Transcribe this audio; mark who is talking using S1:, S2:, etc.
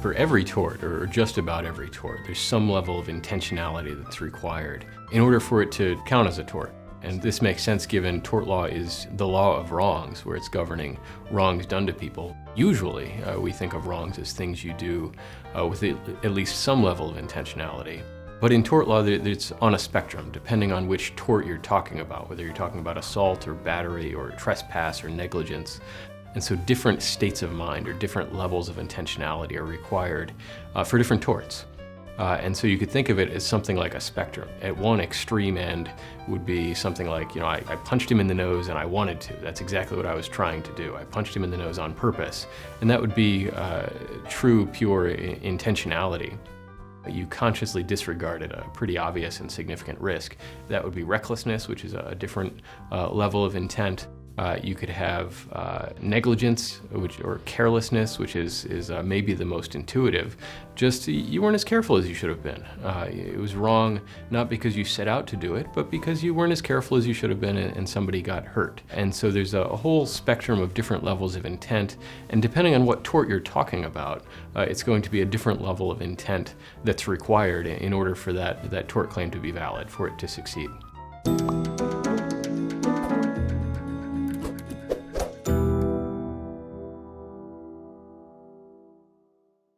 S1: For every tort, or just about every tort, there's some level of intentionality that's required in order for it to count as a tort. And this makes sense given tort law is the law of wrongs, where it's governing wrongs done to people. Usually, we think of wrongs as things you do with at least some level of intentionality. But in tort law, it's on a spectrum, depending on which tort you're talking about, whether you're talking about assault or battery or trespass or negligence. And so different states of mind or different levels of intentionality are required for different torts. And so you could think of it as something like a spectrum. At one extreme end would be something like, I punched him in the nose and I wanted to. That's exactly what I was trying to do. I punched him in the nose on purpose. And that would be true, pure intentionality. You consciously disregarded a pretty obvious and significant risk. That would be recklessness, which is a different level of intent. You could have negligence, or carelessness, which is maybe the most intuitive. Just you weren't as careful as you should have been. It was wrong, not because you set out to do it, but because you weren't as careful as you should have been and somebody got hurt. And so there's a whole spectrum of different levels of intent, and depending on what tort you're talking about, it's going to be a different level of intent that's required in order for that tort claim to be valid, for it to succeed.